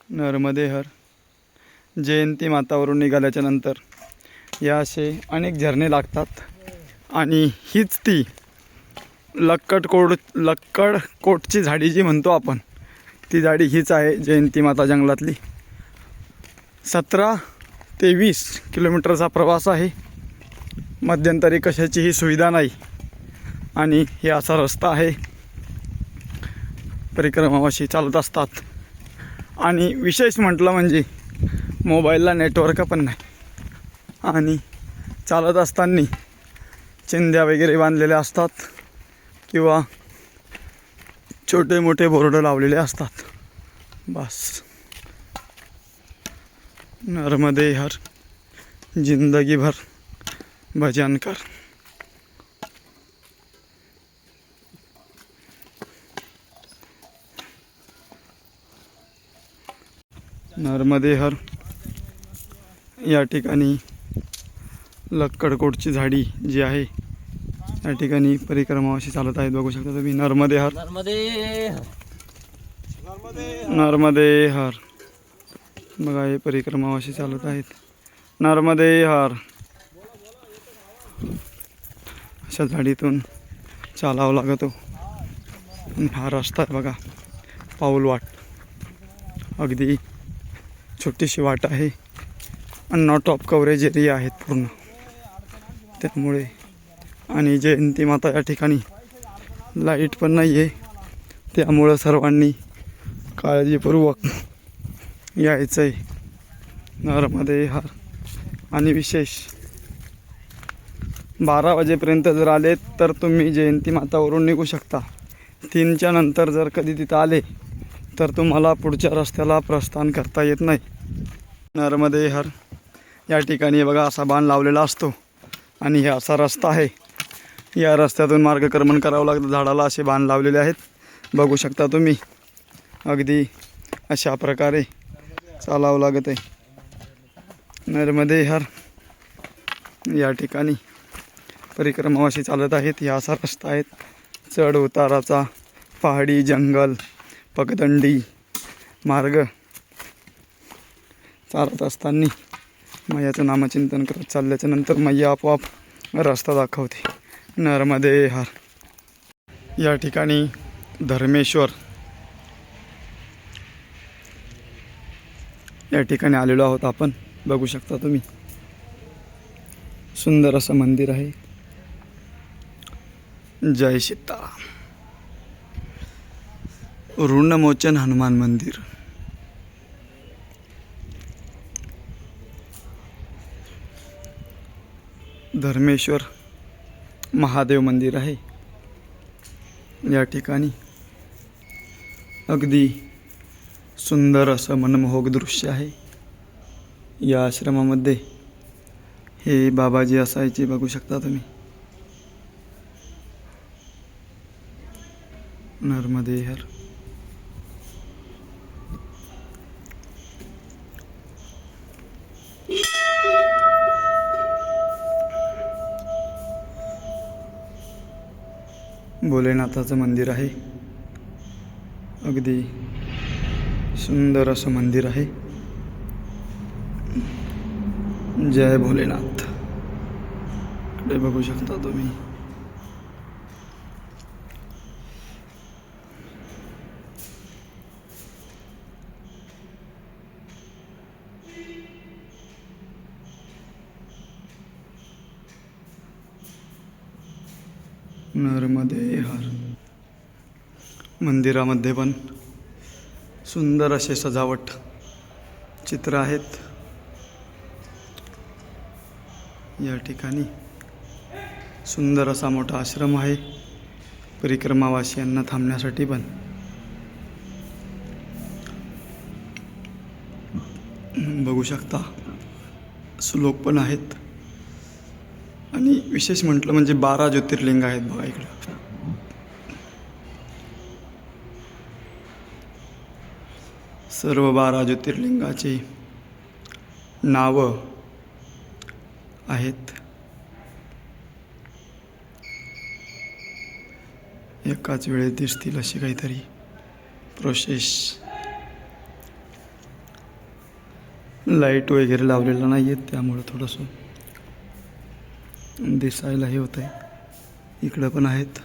नर्मदे हर. जयंती मातावरून निघाल्याच्या नंतर या असे अनेक झरणे लागतात आणि हीच ती लक्कडकोटची झाडी जी म्हणतो आपण, ती झाडी हीच आहे जयंती माता जंगलातली. 17 ते 20 किलोमीटरचा प्रवास आहे. मध्यंतरी कशाचीही सुविधा नाही आणि हे असा रस्ता आहे. परिक्रमावासी चालत असतात आणि विशेष म्हटलं म्हणजे मोबाईलला नेटवर्क पण नाही आणि चालत असताना चिंध्या वगैरे बांधलेल्या असतात किंवा छोटे मोठे बोर्ड लावलेले असतात. बस. नर्मदे हर, जिंदगी भर भजन कर. नर्मदे हर. या ठिकाणी लक्कडकोटची झाडी जी आहे या ठिकाणी परिक्रमावासी चालत आहेत. बघू शकता तुम्ही. नर्मदे हर. नर्मदे हर. बघा हे परिक्रमावासी चालत आहेत. नर्मदे हर. अशा झाडीतून चालावं लागतो. हा रस्ता आहे बघा, पाऊल वाट. अगदी छोटीशी वाट आहे आणि नॉट ऑफ कव्हरेज एरिया आहेत पूर्ण. त्यामुळे आणि जयंती माता या ठिकाणी लाईट पण नाही आहे, त्यामुळं सर्वांनी काळजीपूर्वक यायचं आहे. नर्मदे हर. आणि विशेष 12 वाजेपर्यंत जर आले तर तुम्ही जयंती मातावरून निघू शकता. 3च्या नंतर जर कधी तिथं आले तर तुम्हाला पुढच्या रस्त्याला प्रस्थान करता येत नाही. नर्मदे हर. या ठिकाणी बघा असा बाण लावलेला असतो आणि हे असा रस्ता आहे. या रस्त्यातून मार्गक्रमण करावं लागतं. झाडाला असे बाण लावलेले आहेत, बघू शकता तुम्ही. अगदी अशा प्रकारे चालावं लागत आहे. नर्मदे हर. या ठिकाणी परिक्रमावासी चालत आहेत. या असा रस्ता आहे, चढ उताराचा, पहाडी, जंगल, पगदंडी मार्ग. चालत असताना मैयाचं नामचिंतन करत चालल्याच्या नंतर मैया आपोआप रस्ता दाखवते. नर्मदे हर. या ठिकाणी धर्मेश्वर या ठिकाणी आलेलो आहोत आपण. बघू शकता तुम्ही. सुंदर असं मंदिर आहे. जय सीताराम. ऋणमोचन हनुमान मंदिर. धर्मेश्वर महादेव मंदिर आहे. या ठिकाणी अगदी सुंदर असं मनमोहक दृश्य आहे. या आश्रमामध्ये हे बाबाजी असायचे, बघू शकता तुम्ही. नर्मदे हर. भोलेनाथाचं मंदिर आहे. अगदी सुंदर असं मंदिर आहे. जय भोलेनाथ. इकडे बघू शकता तुम्ही. नर्मदे हर. मंदिरामध्ये पण सुंदर असे सजावट चित्र आहेत. या ठिकाणी सुंदर असा मोठा आश्रम आहे परिक्रमावासियांना थांबण्यासाठी पण. बघू शकता श्लोक पण आहेत आणि विशेष म्हटलं म्हणजे 12 ज्योतिर्लिंग आहेत बघा इकडं. सर्व 12 ज्योतिर्लिंगाची नावं आहेत. एकाच वेळेत दिसतील अशी काहीतरी प्रोसेस लाईट वगैरे लावलेलं नाही आहेत, त्यामुळं थोडंसं दिसायला हे होतं आहे. इकडं पण आहेत.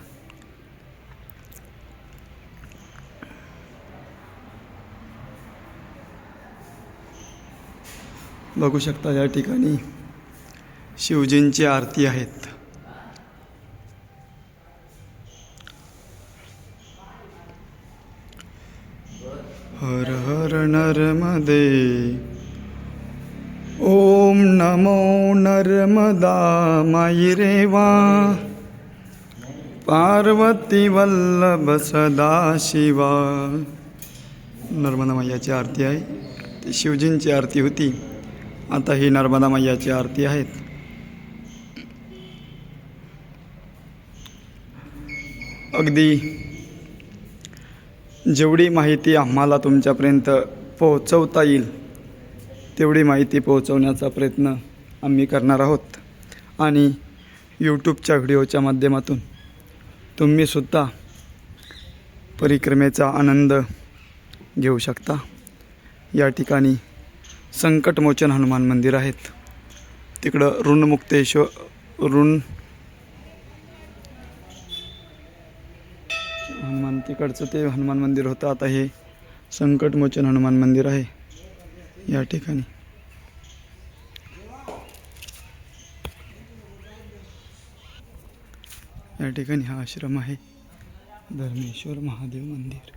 बघू शकता या ठिकाणी शिवजींची आरती आहेत. हर हर नर्मदे, ओम नमो नर्मदा माई रेवा, पार्वती वल्लभ सदा शिवा. नर्मदा मैयाची आरती आहे. ती शिवजींची आरती होती, आता ही नर्मदा मैयाची आरती आहेत. अगदी जेवढी माहिती आम्हाला तुमच्यापर्यंत पोहोचवता येईल तेवढी माहिती पोहोचवण्याचा प्रयत्न आम्ही करणार आहोत. आणि यूट्यूबच्या व्हिडिओच्या माध्यमातून तुम्हीसुद्धा परिक्रमेचा आनंद घेऊ शकता. या ठिकाणी संकटमोचन हनुमान मंदिर आहेत. तिकडं हनुमान तिकडचं ते हनुमान मंदिर होतं. आता हे संकटमोचन हनुमान मंदिर आहे. या ठिकाणी हा आश्रम आहे, धर्मेश्वर महादेव मंदिर.